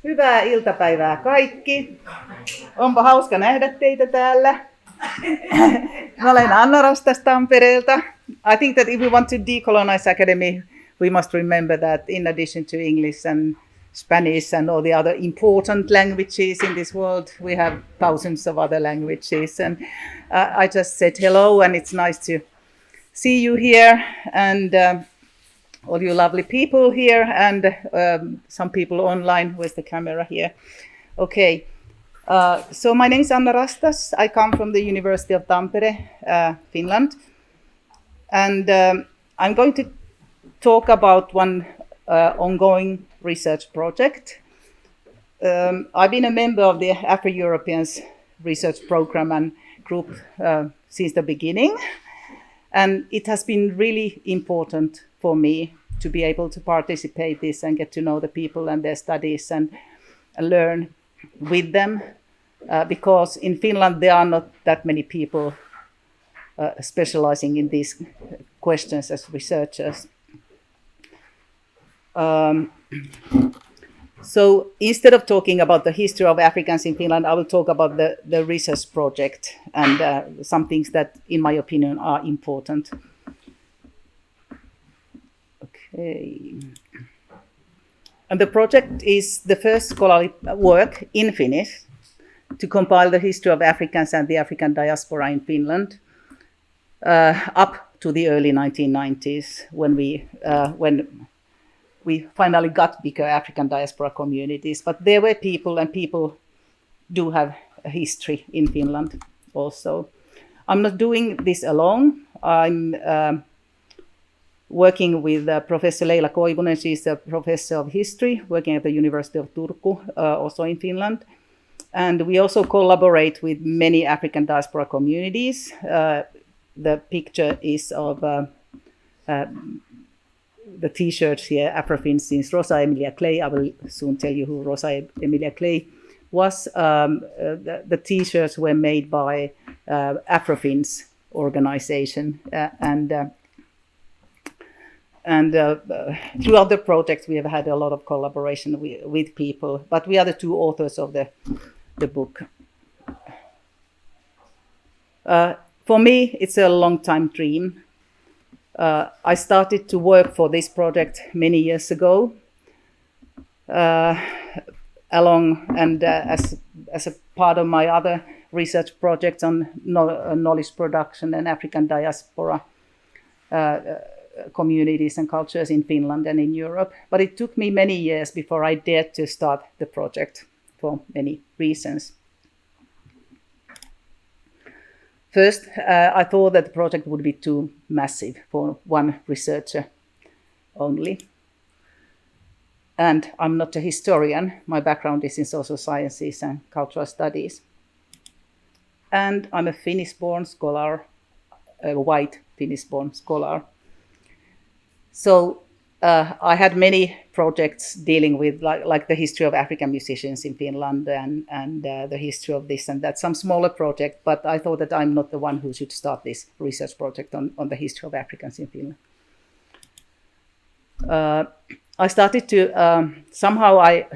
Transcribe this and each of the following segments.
Hyvää iltapäivää kaikki. Onpa hauska nähdä teitä täällä. Mä olen Anna Rastas Tampereelta. I think that if we want to decolonize academy, we must remember that in addition to English and Spanish and all the other important languages in this world, we have thousands of other languages. And I just said hello, and it's nice to see you here, and all you lovely people here, and some people online with the camera here. Okay, so my name is Anna Rastas. I come from the University of Tampere, Finland, and I'm going to talk about one ongoing research project. I've been a member of the Afroeuropeans research program and group since the beginning, and it has been really important for me to be able to participate this and get to know the people and their studies and learn with them, because in Finland there are not that many people specializing in these questions as researchers. So instead of talking about the history of Africans in Finland, I will talk about the research project and some things that, in my opinion, are important. Okay. And the project is the first scholarly work in Finnish to compile the history of Africans and the African diaspora in Finland up to the early 1990s, when we finally got bigger African diaspora communities. But there were people, and people do have a history in Finland also. I'm not doing this alone. I'm working with Professor Leila Koivunen. She's a professor of history working at the University of Turku, also in Finland. And we also collaborate with many African diaspora communities. The picture is of the T-shirts here, Afrofins since Rosa Emilia Clay. I will soon tell you who Rosa Emilia Clay was. The T-shirts were made by Afrofins organization, and throughout the project we have had a lot of collaboration with people, but we are the two authors of the book. For me, it's a long time dream. I started to work for this project many years ago, as a part of my other research projects on knowledge production and African diaspora communities and cultures in Finland and in Europe. But it took me many years before I dared to start the project for many reasons. First, I thought that the project would be too massive for one researcher only. And I'm not a historian. My background is in social sciences and cultural studies. And I'm a Finnish-born scholar, a white Finnish-born scholar. So I had many projects dealing with like the history of African musicians in Finland and the history of this and that, some smaller project, but I thought that I'm not the one who should start this research project on the history of Africans in Finland. I started to, somehow I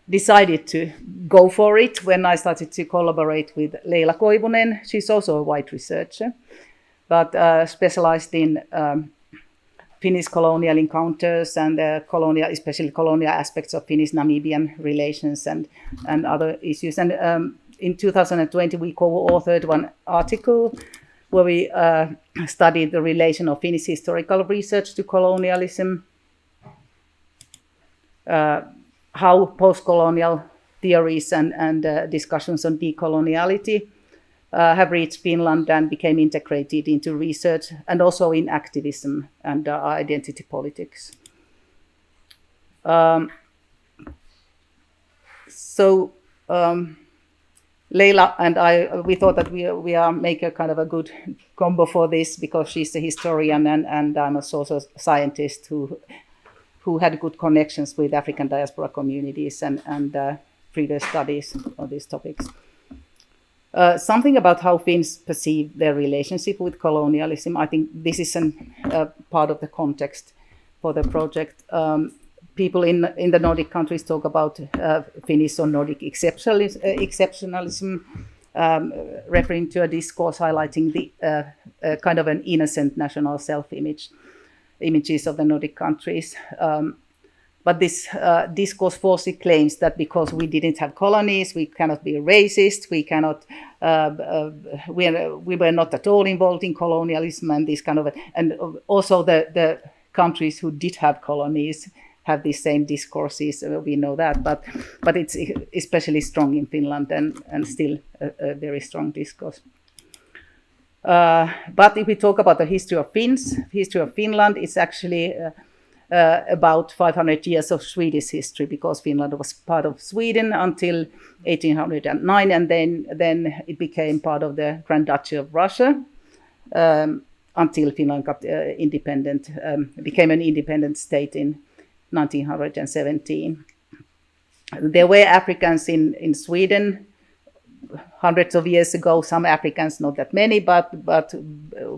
decided to go for it when I started to collaborate with Leila Koivunen. She's also a white researcher, but specialized in Finnish colonial encounters and especially colonial aspects of Finnish-Namibian relations and other issues. And in 2020, we co-authored one article where we studied the relation of Finnish historical research to colonialism, how post-colonial theories and discussions on decoloniality have reached Finland and became integrated into research and also in activism and identity politics. Leila and we thought that we are make a kind of a good combo for this, because she's a historian and I'm a social scientist who had good connections with African diaspora communities and previous studies on these topics. Something about how Finns perceive their relationship with colonialism. I think this is part of the context for the project. people in the Nordic countries talk about Finnish or Nordic exceptionalism, referring to a discourse highlighting the kind of an innocent national images of the Nordic countries. But this discourse falsely claims that because we didn't have colonies, we cannot be racist, we cannot, we were not at all involved in colonialism, and this kind of, and also the countries who did have colonies have these same discourses. We know that, but it's especially strong in Finland and still a very strong discourse. But if we talk about the history of Finland, it's actually about 500 years of Swedish history, because Finland was part of Sweden until 1809, and then it became part of the Grand Duchy of Russia until Finland got independent, became an independent state in 1917. There were Africans in Sweden hundreds of years ago, some Africans, not that many, but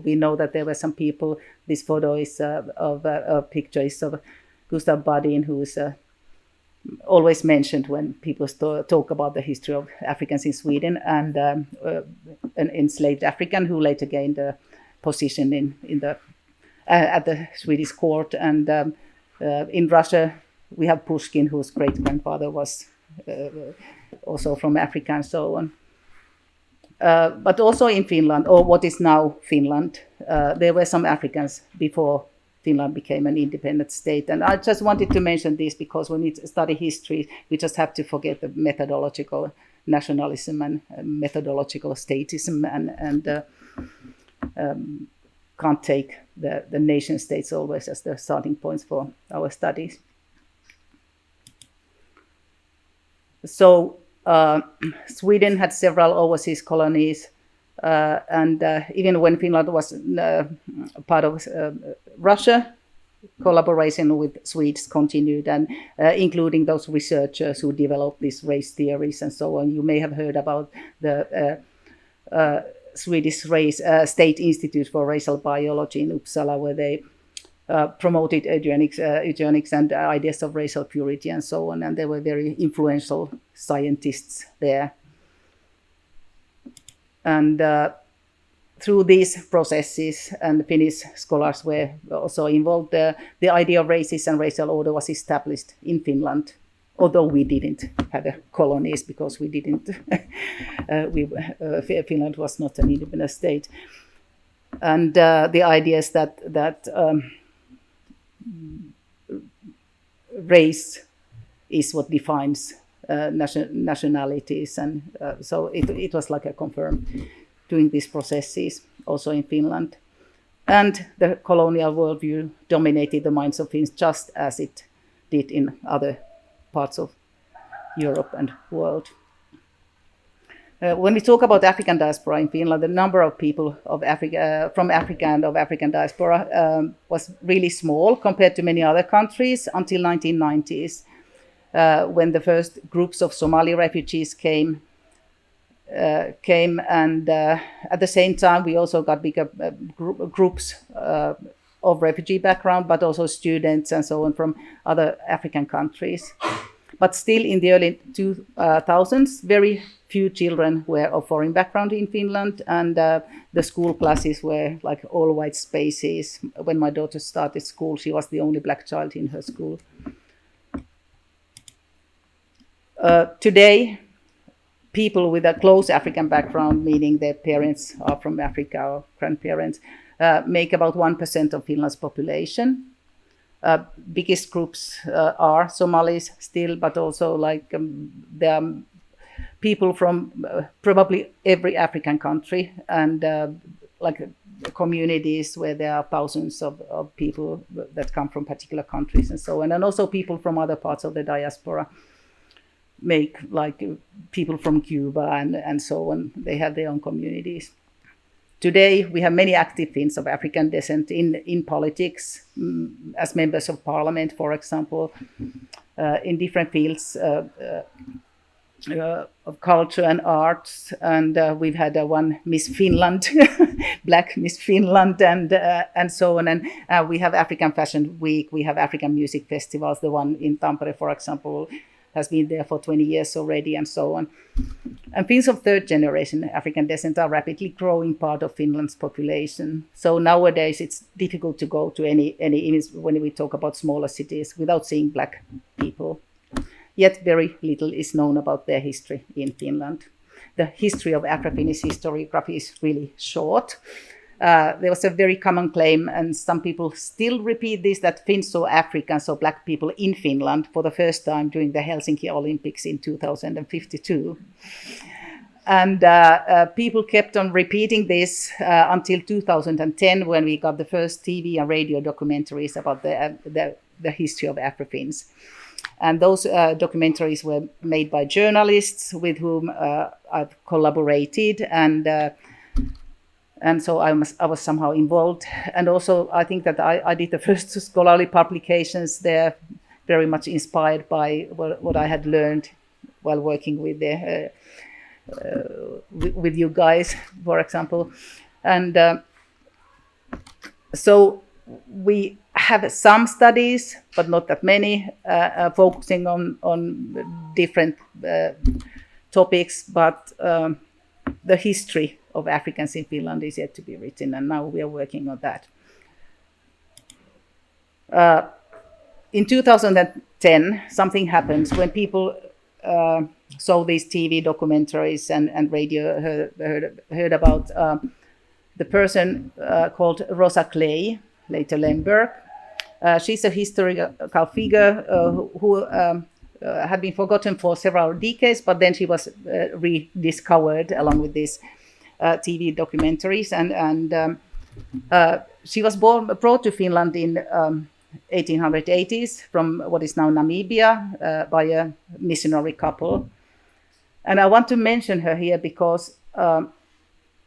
we know that there were some people. This photo is of a picture is of Gustav Badin, who is always mentioned when people talk about the history of Africans in Sweden, and an enslaved African who later gained a position in the at the Swedish court. And in Russia, we have Pushkin, whose great-grandfather was also from Africa, and so on. But also in Finland, or what is now Finland, there were some Africans before Finland became an independent state. And I just wanted to mention this because when we study history, we just have to forget the methodological nationalism and methodological statism, and can't take the nation states always as the starting points for our studies. So Sweden had several overseas colonies, and even when Finland was part of Russia, collaboration with Swedes continued, and including those researchers who developed these race theories and so on. You may have heard about the Swedish State Institute for Racial Biology in Uppsala, where they promoted eugenics and ideas of racial purity and so on, and they were very influential scientists there. And through these processes, and Finnish scholars were also involved, the idea of races and racial order was established in Finland, although we didn't have colonies, because we didn't. Finland was not an independent state, and the idea is that race is what defines nationalities, and so it was like a confirmed doing these processes also in Finland. And the colonial worldview dominated the minds of Finns, just as it did in other parts of Europe and world. When we talk about African diaspora in Finland, the number of people of from Africa and of African diaspora was really small compared to many other countries until 1990s, when the first groups of Somali refugees came, and at the same time we also got bigger groups of refugee background, but also students and so on from other African countries. But still, in the early 2000s, very few children were of foreign background in Finland, and the school classes were like all white spaces. When my daughter started school, she was the only black child in her school. Today, people with a close African background, meaning their parents are from Africa or grandparents, make about 1% of Finland's population. Biggest groups are Somalis still, but also there are people from probably every African country, and communities where there are thousands of people that come from particular countries and so on, and also people from other parts of the diaspora make, like people from Cuba and so on. They have their own communities. Today, we have many active Finns of African descent in politics, as members of parliament, for example, in different fields, of culture and arts, and we've had one Miss Finland, Black Miss Finland, and so on. And we have African Fashion Week, we have African music festivals. The one in Tampere, for example, has been there for 20 years already, and so on. And Finns of third generation African descent are rapidly growing part of Finland's population. So nowadays it's difficult to go to any when we talk about smaller cities without seeing Black people. Yet very little is known about their history in Finland. The history of Afro-Finnish historiography is really short. There was a very common claim, and some people still repeat this, that Finns saw Africans or Black people in Finland for the first time during the Helsinki Olympics in 2052. And people kept on repeating this until 2010, when we got the first TV and radio documentaries about the history of Afro-Finns. And those documentaries were made by journalists with whom I've collaborated, and so I was somehow involved. And also I think that I did the first scholarly publications there, very much inspired by what I had learned while working with with you guys, for example. And so we have some studies, but not that many, focusing on different topics, but the history of Africans in Finland is yet to be written, and now we are working on that. In 2010, something happens when people saw these TV documentaries and radio, heard about the person called Rosa Clay, later Lemberg. She's a historical figure who had been forgotten for several decades, but then she was rediscovered along with these TV documentaries, and she was brought to Finland in 1880s from what is now Namibia by a missionary couple. And I want to mention her here because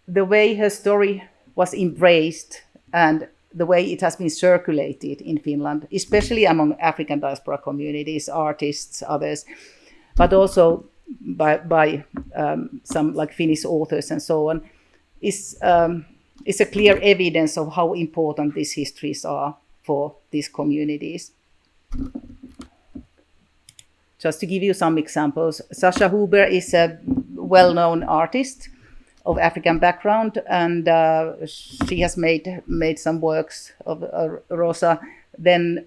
the way her story was embraced and the way it has been circulated in Finland, especially among African diaspora communities, artists, others, but also by some like Finnish authors and so on, is a clear evidence of how important these histories are for these communities. Just to give you some examples, Sasha Huber is a well-known artist of African background, and she has made some works of Rosa. Then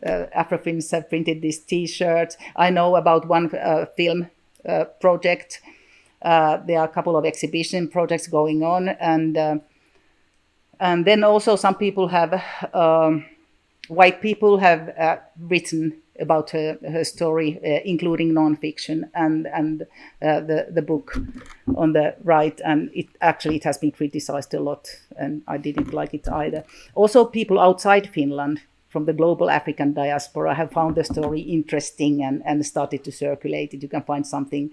Afro-Finns have printed these T-shirts. I know about one film project. There are a couple of exhibition projects going on, and then also some people have, white people have written about her story, including non-fiction, and the book on the right, and it has been criticized a lot, and I didn't like it either. Also, people outside Finland from the global African diaspora have found the story interesting and started to circulate it. You can find something,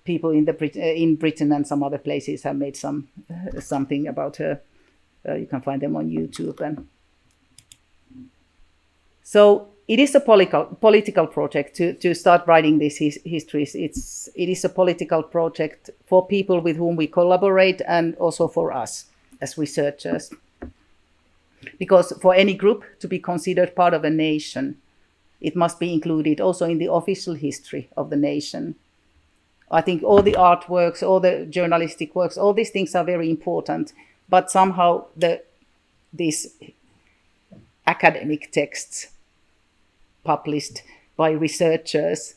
people in Britain and some other places have made something about her. You can find them on YouTube. And so it is a political project to start writing these histories. It is a political project for people with whom we collaborate, and also for us as researchers. Because for any group to be considered part of a nation, it must be included also in the official history of the nation. I think all the artworks, all the journalistic works, all these things are very important, but somehow these academic texts published by researchers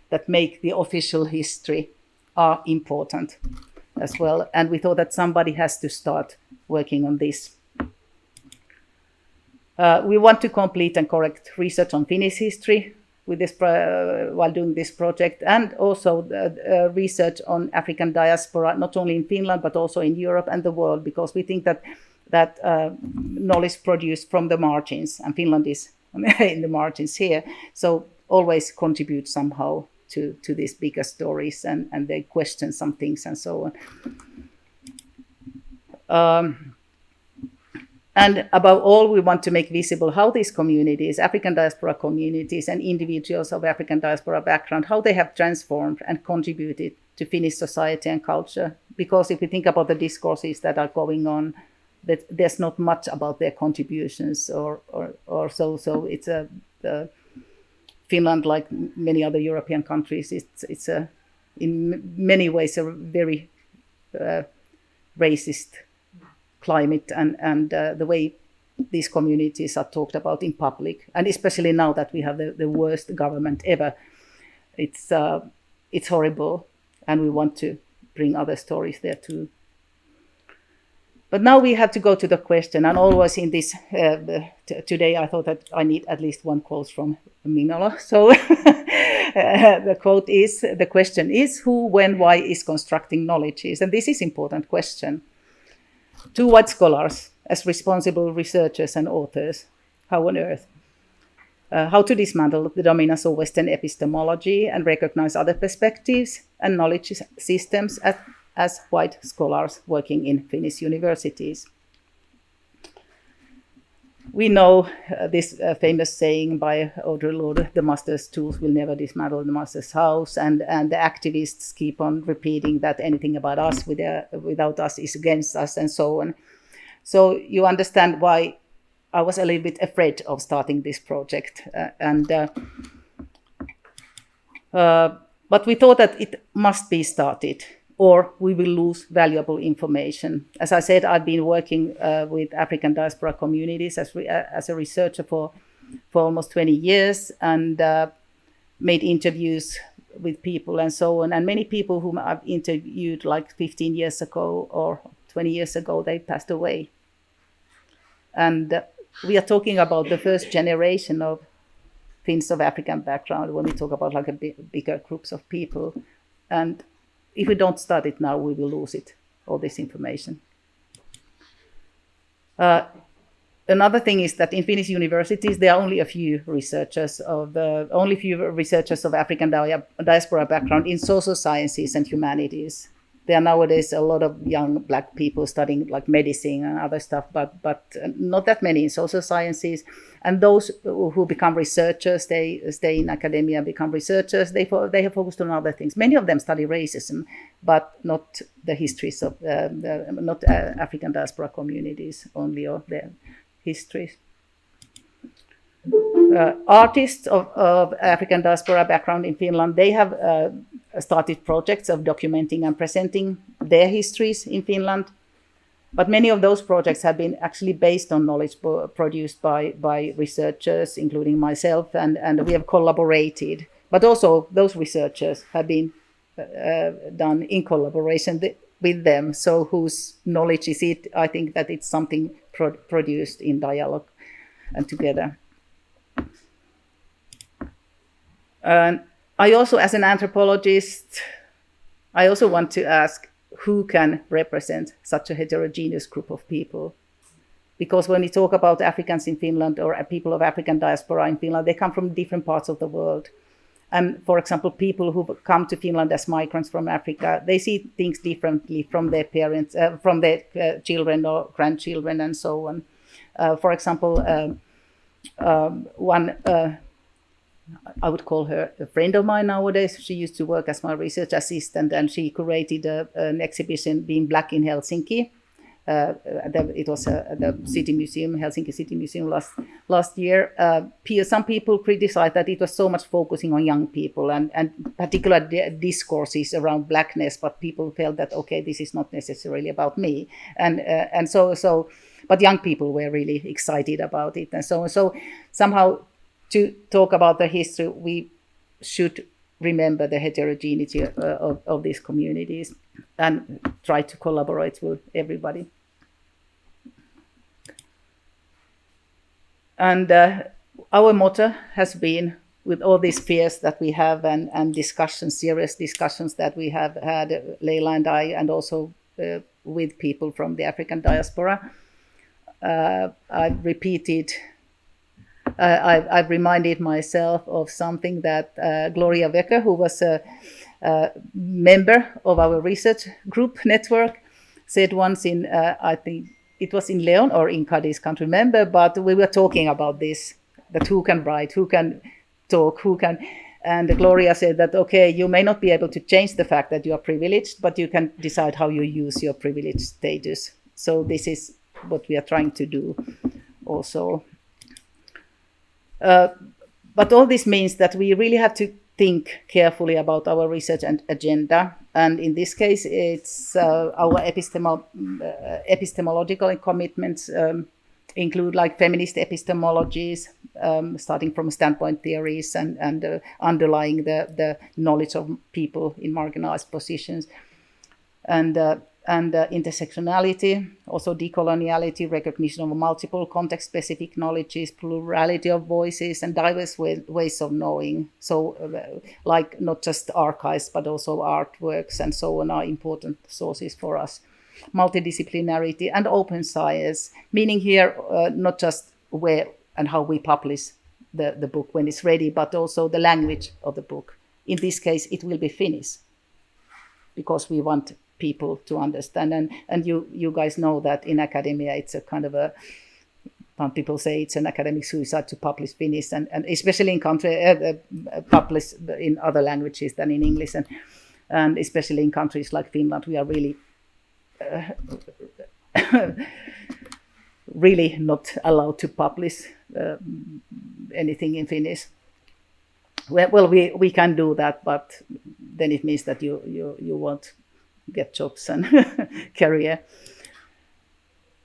that make the official history are important as well. And we thought that somebody has to start working on this. We want to complete and correct research on Finnish history with this while doing this project, and also research on African diaspora, not only in Finland but also in Europe and the world, because we think that knowledge produced from the margins, and Finland is in the margins here, so always contribute somehow to these bigger stories, and they question some things and so on. And above all, we want to make visible how these communities, African diaspora communities and individuals of African diaspora background, how they have transformed and contributed to Finnish society and culture. Because if we think about the discourses that are going on, that there's not much about their contributions or so. So it's Finland, like many other European countries, it's in many ways a very racist climate, and the way these communities are talked about in public, and especially now that we have the worst government ever, it's horrible, and we want to bring other stories there too. But now we have to go to the question, and always in this today I thought that I need at least one quote from Minola. So the question is, who, when, why is constructing knowledges? And this is important question. To white scholars, as responsible researchers and authors, how on earth? How to dismantle the dominance of Western epistemology and recognize other perspectives and knowledge systems as white scholars working in Finnish universities. We know this famous saying by Audre Lorde, the master's tools will never dismantle the master's house, and the activists keep on repeating that anything about us without us is against us, and so on. So you understand why I was a little bit afraid of starting this project. But we thought that it must be started, or we will lose valuable information. As I said, I've been working with African diaspora communities as a researcher for almost 20 years, and made interviews with people and so on. And many people whom I've interviewed like 15 years ago or 20 years ago, they passed away. And we are talking about the first generation of Finns of African background when we talk about like bigger groups of people. And if we don't start it now, we will lose it, all this information. Another thing is that in Finnish universities, there are only a few researchers of African diaspora background in social sciences and humanities. There are nowadays a lot of young Black people studying like medicine and other stuff, but not that many in social sciences. And those who become researchers, they stay in academia, become researchers. They have focused on other things. Many of them study racism, but not the histories of not African diaspora communities only, or their histories. Artists of African diaspora background in Finland, they have started projects of documenting and presenting their histories in Finland. But many of those projects have been actually based on knowledge produced by researchers, including myself, and we have collaborated. But also those researchers have been done in collaboration with them. So whose knowledge is it? I think that it's something produced in dialogue and together. I also, as an anthropologist, I also want to ask who can represent such a heterogeneous group of people. Because when we talk about Africans in Finland or people of African diaspora in Finland, they come from different parts of the world. And for example, people who come to Finland as migrants from Africa, they see things differently from their parents, from their children or grandchildren and so on. For example, one, I would call her a friend of mine nowadays. She used to work as my research assistant, and she curated an exhibition, Being Black in Helsinki. It was at the City Museum, Helsinki City Museum last year. Some people criticized that it was so much focusing on young people and particular discourses around blackness, but people felt that, okay, this is not necessarily about me. And so, but young people were really excited about it. And so somehow, to talk about the history, we should remember the heterogeneity of these communities and try to collaborate with everybody. And our motto has been, with all these fears that we have and discussions, serious discussions that we have had, Leila and I, and also with people from the African diaspora, I've repeated, I've reminded myself of something that Gloria Wecker, who was a member of our research group network, said once in, I think it was in Leon or in Cadiz, can't remember, but we were talking about this, that who can write, who can talk, who can, and Gloria said that, okay, you may not be able to change the fact that you are privileged, but you can decide how you use your privileged status. So this is what we are trying to do also. But all this means that we really have to think carefully about our research and agenda. And in this case, it's our epistemological commitments include like feminist epistemologies, starting from standpoint theories and underlying the knowledge of people in marginalized positions, and intersectionality, also decoloniality, recognition of multiple context-specific knowledges, plurality of voices, and diverse ways of knowing. So, like not just archives, but also artworks and so on are important sources for us. Multidisciplinarity and open science, meaning here not just where and how we publish the book when it's ready, but also the language of the book. In this case, it will be Finnish, because we want people to understand. And you guys know that in academia, it's a kind of a, some people say it's an academic suicide to publish Finnish, and especially in publish in other languages than in English, and especially in countries like Finland, we are really really not allowed to publish anything in Finnish. Well, we can do that, but then it means that you won't get jobs and career.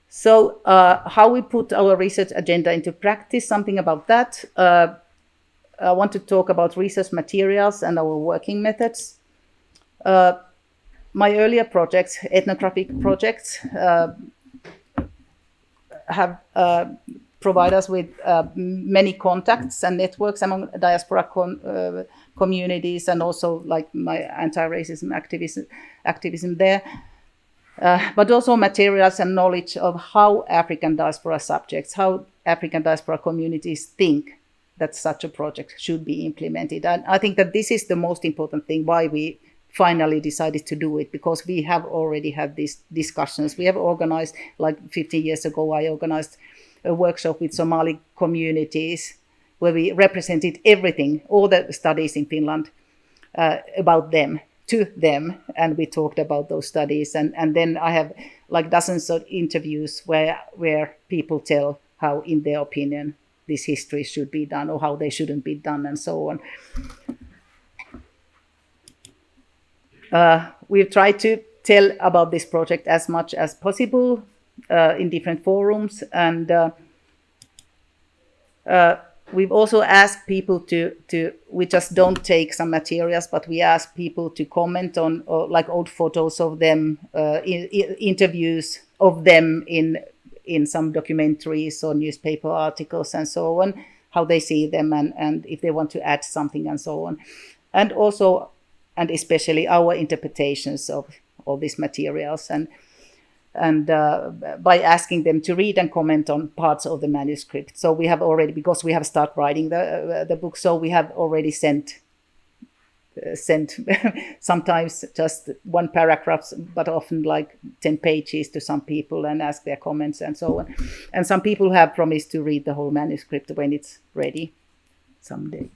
So how we put our research agenda into practice, something about that. I want to talk about research materials and our working methods. My earlier projects, ethnographic projects, have provided us with many contacts and networks among diaspora communities, and also like my anti-racism activism there, but also materials and knowledge of how African diaspora subjects, how African diaspora communities think that such a project should be implemented. And I think that this is the most important thing, why we finally decided to do it, because we have already had these discussions. We have organized, like 15 years ago, I organized a workshop with Somali communities where we represented everything, all the studies in Finland about them, to them, and we talked about those studies. And then I have like dozens of interviews where people tell how, in their opinion, this history should be done or how they shouldn't be done, and so on. We've tried to tell about this project as much as possible in different forums, and we've also asked people we just don't take some materials, but we ask people to comment on like old photos of them, interviews of them in some documentaries or newspaper articles and so on, how they see them, and if they want to add something and so on. And also, and especially our interpretations of all these materials, and by asking them to read and comment on parts of the manuscript. So we have already, because we have started writing the book, so we have already sent sometimes just one paragraph, but often like 10 pages to some people and ask their comments and so on. And some people have promised to read the whole manuscript when it's ready someday.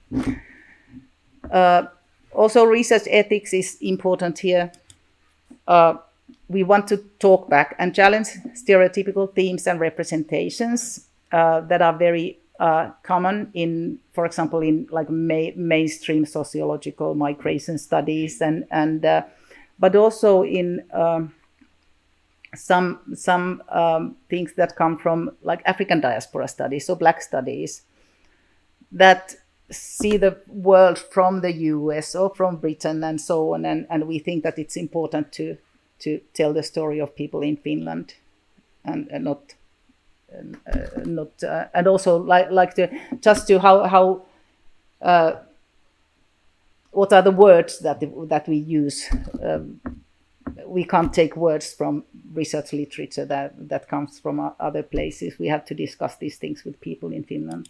Also, research ethics is important here. We want to talk back and challenge stereotypical themes and representations that are very common in, for example, in like mainstream sociological migration studies, and but also in some things that come from like African diaspora studies, so Black studies, that see the world from the US or from Britain and so on, and we think that it's important to tell the story of people in Finland, and not and also like to just to how what are the words that we use. We can't take words from research literature that comes from other places. We have to discuss these things with people in Finland.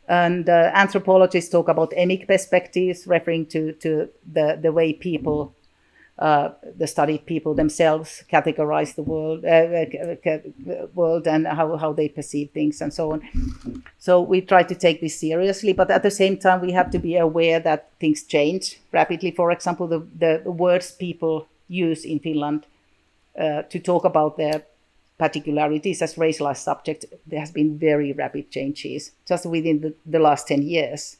And anthropologists talk about emic perspectives, referring to the way people the studied people themselves categorize the world and how they perceive things and so on. So we try to take this seriously, but at the same time we have to be aware that things change rapidly. For example, the words people use in Finland to talk about their particularities as racialized subjects, there has been very rapid changes just within the last 10 years.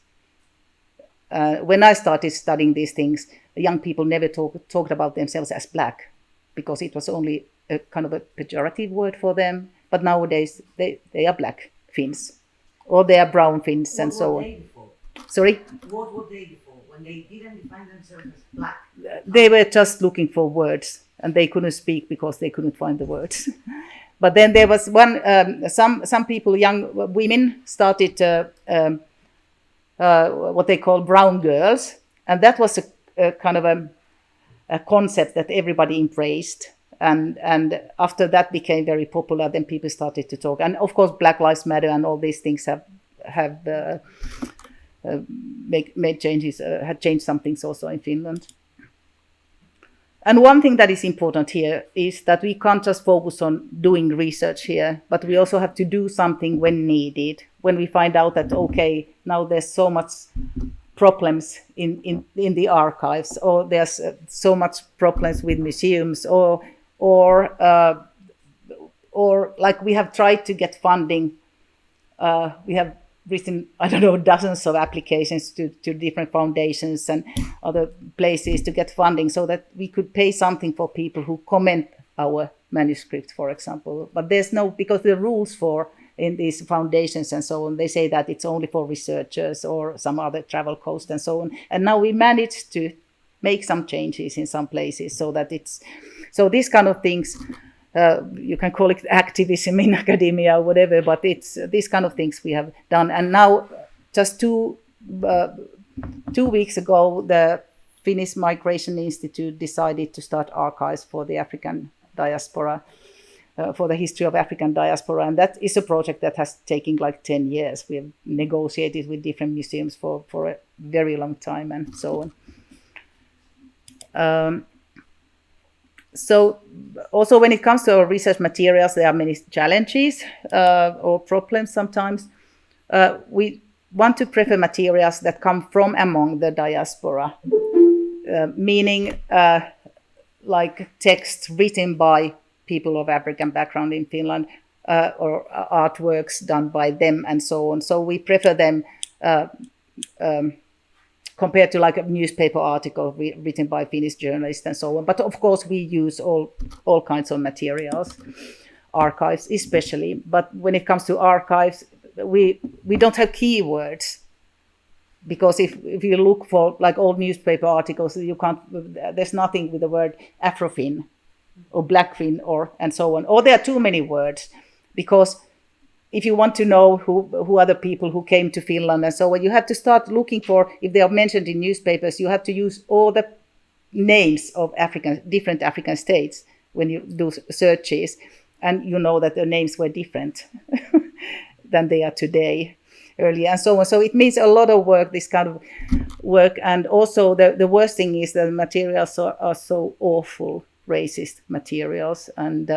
When I started studying these things, young people never talked about themselves as black because it was only a kind of a pejorative word for them. But nowadays they are black Finns or they are brown Finns and so on. Before? Sorry? What were they before when they didn't define themselves as black? They were just looking for words and they couldn't speak because they couldn't find the words. But then there was some people, young women, started what they call brown girls, and that was a kind of a concept that everybody embraced. And after that became very popular, then people started to talk. And of course, Black Lives Matter and all these things have made changes, had changed some things also in Finland. And one thing that is important here is that we can't just focus on doing research here, but we also have to do something when needed. When we find out that, okay, now there's so much problems in the archives, or there's so much problems with museums, or like we have tried to get funding. We have written, I don't know, dozens of applications to different foundations and other places to get funding so that we could pay something for people who comment our manuscript, for example. But there's no, because the rules for in these foundations and so on, they say that it's only for researchers or some other travel cost and so on. And now we managed to make some changes in some places so that it's, so these kind of things, you can call it activism in academia or whatever, but it's these kind of things we have done. And now, just 2 weeks ago, the Finnish Migration Institute decided to start archives for the African diaspora, for the history of African diaspora. And that is a project that has taken like 10 years. We have negotiated with different museums for a very long time and so on. So also when it comes to our research materials, there are many challenges or problems sometimes. We want to prefer materials that come from among the diaspora, meaning like text written by people of African background in Finland or artworks done by them and so on. So we prefer them compared to like a newspaper article written by Finnish journalists and so on. But of course we use all kinds of materials, archives especially. But when it comes to archives, we don't have keywords, because if you look for like old newspaper articles, you can't, there's nothing with the word Afrofin or Blackfin or and so on. Or there are too many words, because if you want to know who are the people who came to Finland and so on, you have to start looking for, if they are mentioned in newspapers, you have to use all the names of different African states when you do searches, and you know that the names were different than they are today, earlier and so on. So it means a lot of work, this kind of work. And also the worst thing is that the materials are so awful, racist materials, and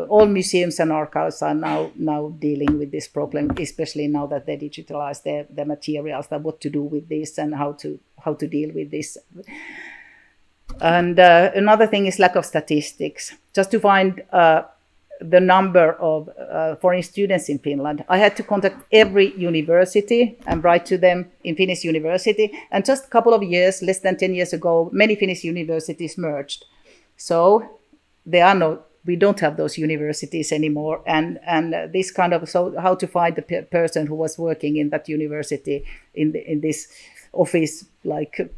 all museums and archives are now dealing with this problem, especially now that they digitalize their materials, that what to do with this and how to deal with this. And another thing is lack of statistics. Just to find the number of foreign students in Finland, I had to contact every university and write to them in Finnish university. And just a couple of years, less than 10 years ago, many Finnish universities merged. So we don't have those universities anymore. And this kind of, so how to find the person who was working in that university in this office like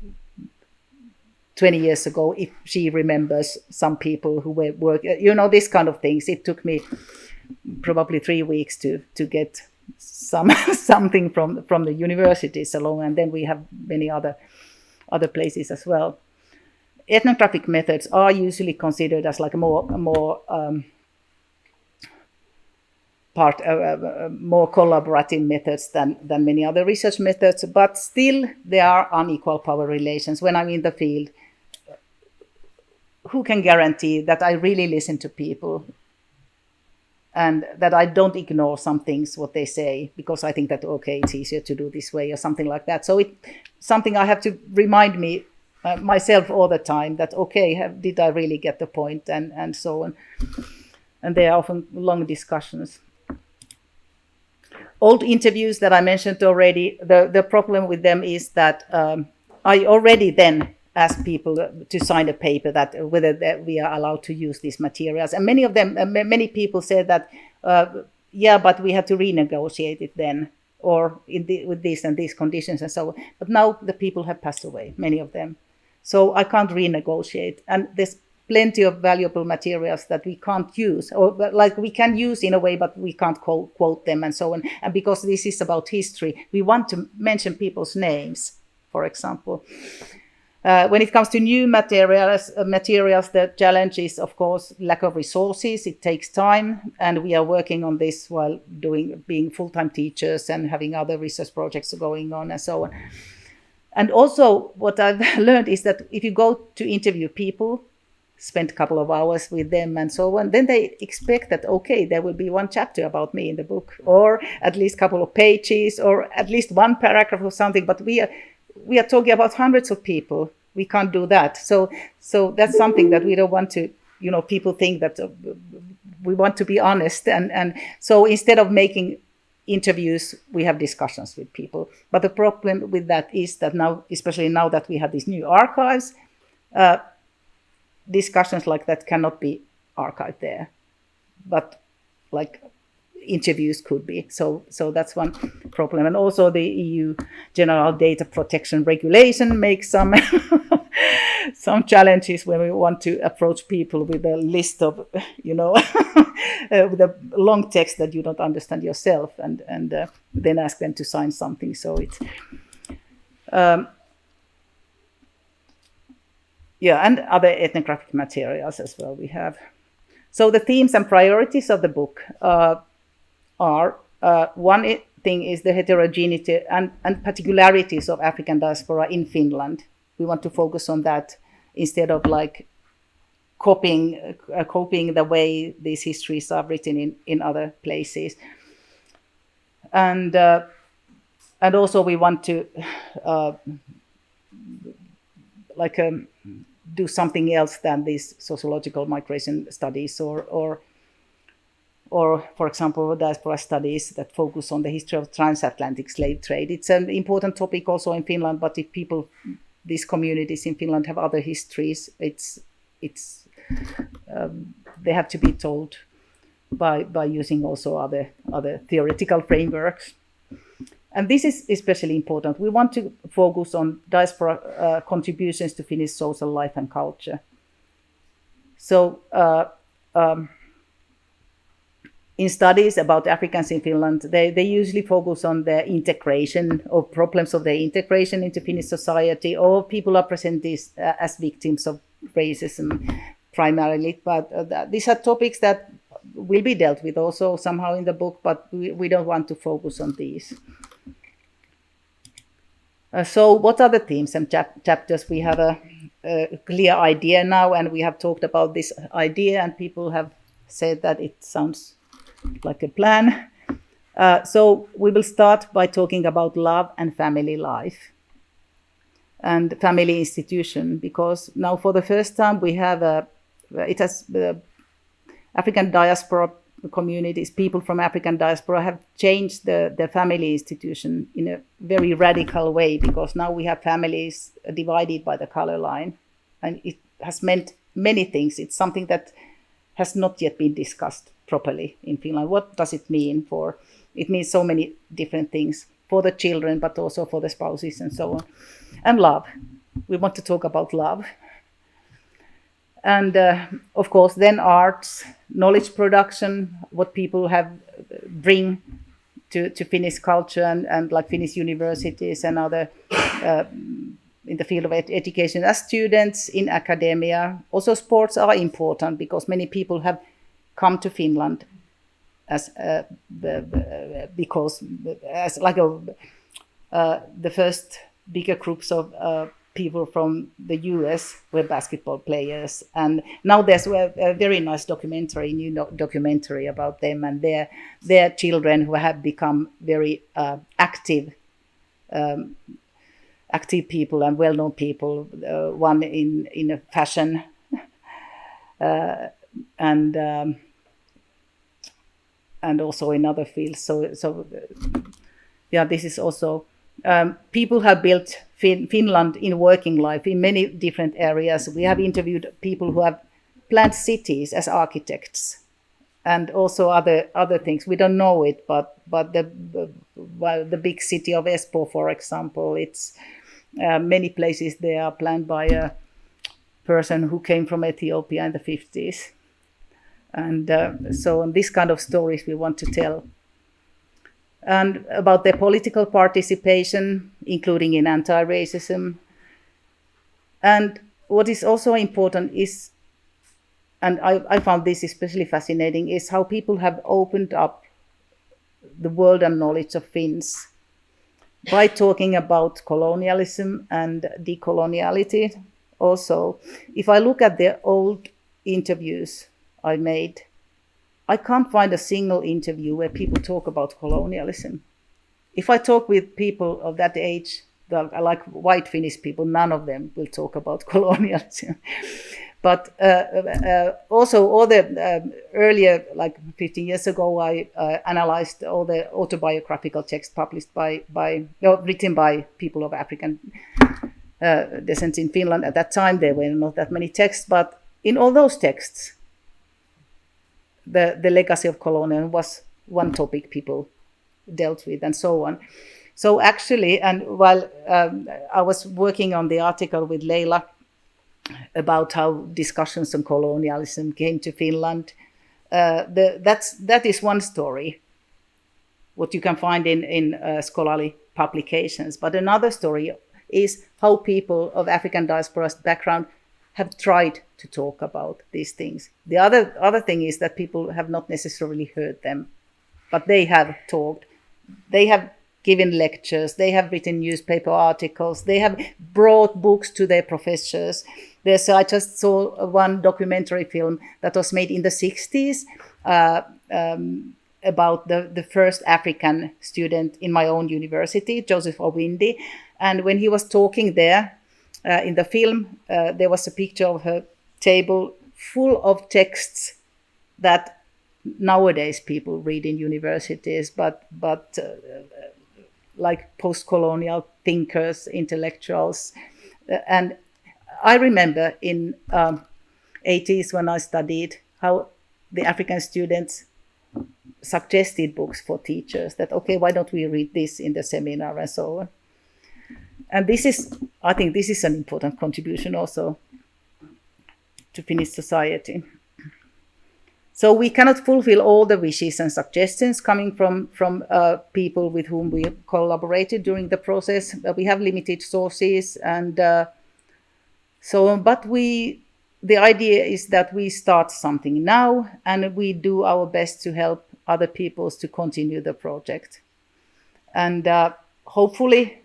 20 years ago, if she remembers some people who were working, this kind of things. It took me probably 3 weeks to get something from the universities alone, and then we have many other places as well. Ethnographic methods are usually considered as like more collaborative methods than many other research methods, but still there are unequal power relations. When I'm in the field, who can guarantee that I really listen to people and that I don't ignore some things what they say because I think that okay, it's easier to do this way or something like that. So it's something I have to remind me myself all the time that okay, did I really get the point and so on. And they are often long discussions. Old interviews that I mentioned already, the problem with them is that I already then ask people to sign a paper that whether we are allowed to use these materials. And many of them, many people said that, yeah, but we have to renegotiate it then, or with these and these conditions and so on. But now the people have passed away, many of them. So I can't renegotiate. And there's plenty of valuable materials that we can't use, or like we can use in a way, but we can't quote them and so on. And because this is about history, we want to mention people's names, for example. When it comes to new materials, the challenge is, of course, lack of resources. It takes time, and we are working on this while being full-time teachers and having other research projects going on and so on. And also, what I've learned is that if you go to interview people, spend a couple of hours with them and so on, then they expect that, okay, there will be one chapter about me in the book, or at least a couple of pages, or at least one paragraph or something. But we are talking about hundreds of people. We can't do that. So that's something that we don't want to, people think that we want to be honest. And so instead of making interviews, we have discussions with people. But the problem with that is that now, especially now that we have these new archives, discussions like that cannot be archived there. But like interviews could be. So that's one problem. And also the EU General Data Protection Regulation makes some some challenges when we want to approach people with a list of, with a long text that you don't understand yourself and then ask them to sign something. So it's and other ethnographic materials as well we have. So the themes and priorities of the book are one thing is the heterogeneity and particularities of African diaspora in Finland. We want to focus on that instead of like copying the way these histories are written in other places. And also we want to do something else than these sociological migration studies or for example, diaspora studies that focus on the history of transatlantic slave trade. It's an important topic also in Finland, but if these communities in Finland have other histories, they have to be told by using also other theoretical frameworks. And this is especially important. We want to focus on diaspora contributions to Finnish social life and culture. So in studies about Africans in Finland, they usually focus on their integration or problems of their integration into Finnish society, or people are presented as victims of racism primarily. But these are topics that will be dealt with also somehow in the book, but we don't want to focus on these. So what are the themes and chapters? We have a clear idea now, and we have talked about this idea, and people have said that it sounds like a plan. So we will start by talking about love and family life and family institution, because now for the first time we have African diaspora communities, people from African diaspora have changed the family institution in a very radical way, because now we have families divided by the color line, and it has meant many things. It's something that has not yet been discussed properly in Finland. What does it mean it means so many different things for the children, but also for the spouses and so on. And love. We want to talk about love. And of course, then arts, knowledge production, what people bring to Finnish culture and like Finnish universities and other in the field of education as students in academia. Also sports are important because many people have come to Finland as the first bigger groups of people from the US were basketball players, and now there's a very nice documentary, documentary about them and their children who have become very active people and well-known people. One in a fashion and also in other fields. So yeah, this is also people have built Finland in working life in many different areas. We have interviewed people who have planned cities as architects, and also other things. We don't know it, but the big city of Espoo, for example, it's many places they are planned by a person who came from Ethiopia in the 50s. And so this kind of stories we want to tell. And about their political participation, including in anti-racism. And what is also important is, and I found this especially fascinating, is how people have opened up the world and knowledge of Finns by talking about colonialism and decoloniality. Also, if I look at the old interviews I made, I can't find a single interview where people talk about colonialism. If I talk with people of that age, like white Finnish people, none of them will talk about colonialism. But also all the earlier, like 15 years ago, I analyzed all the autobiographical texts published written by people of African descent in Finland. At that time, there were not that many texts, but in all those texts, the legacy of colonialism was one topic people dealt with, and so on. So actually, and while I was working on the article with Leila about how discussions on colonialism came to Finland, that is one story, what you can find in scholarly publications. But another story is how people of African diaspora background have tried to talk about these things. The other thing is that people have not necessarily heard them, but they have talked. They have given lectures, they have written newspaper articles, they have brought books to their professors. I just saw one documentary film that was made in the 60s about the first African student in my own university, Joseph Owindi. And when he was talking there, in the film, there was a picture of her table full of texts that nowadays people read in universities, but like post-colonial thinkers, intellectuals. And I remember in 80s when I studied how the African students suggested books for teachers that, okay, why don't we read this in the seminar and so on. And I think this is an important contribution also to Finnish society. So we cannot fulfill all the wishes and suggestions coming from people with whom we collaborated during the process. We have limited sources, and so on. But the idea is that we start something now, and we do our best to help other people to continue the project. And hopefully,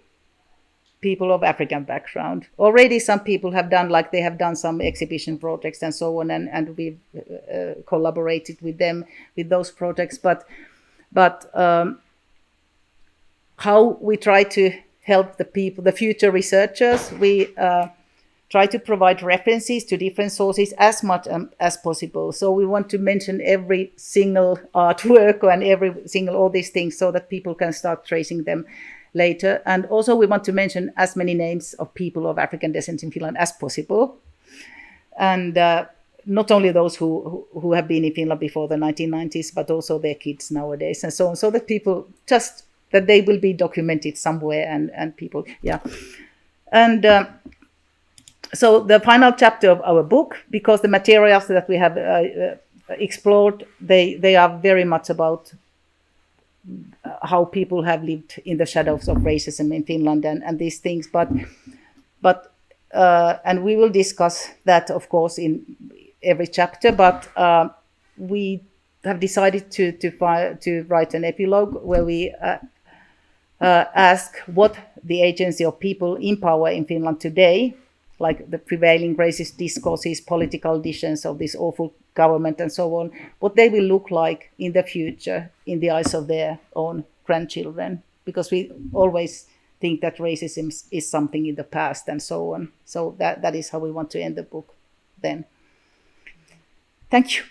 people of African background. Already some people have done, like they have done some exhibition projects and so on, and we've collaborated with them with those projects. But how we try to help the future researchers, we try to provide references to different sources as much as possible. So we want to mention every single artwork and all these things so that people can start tracing them later. And also we want to mention as many names of people of African descent in Finland as possible. And not only those who have been in Finland before the 1990s, but also their kids nowadays and so on, so that people that they will be documented somewhere and people, yeah. And so the final chapter of our book, because the materials that we have explored, they are very much about how people have lived in the shadows of racism in Finland and these things, but and we will discuss that, of course, in every chapter. But we have decided to write an epilogue where we ask what the agency of people in power in Finland today, like the prevailing racist discourses, political decisions of this awful government and so on, what they will look like in the future in the eyes of their own grandchildren. Because we always think that racism is something in the past and so on. So that is how we want to end the book then. Thank you.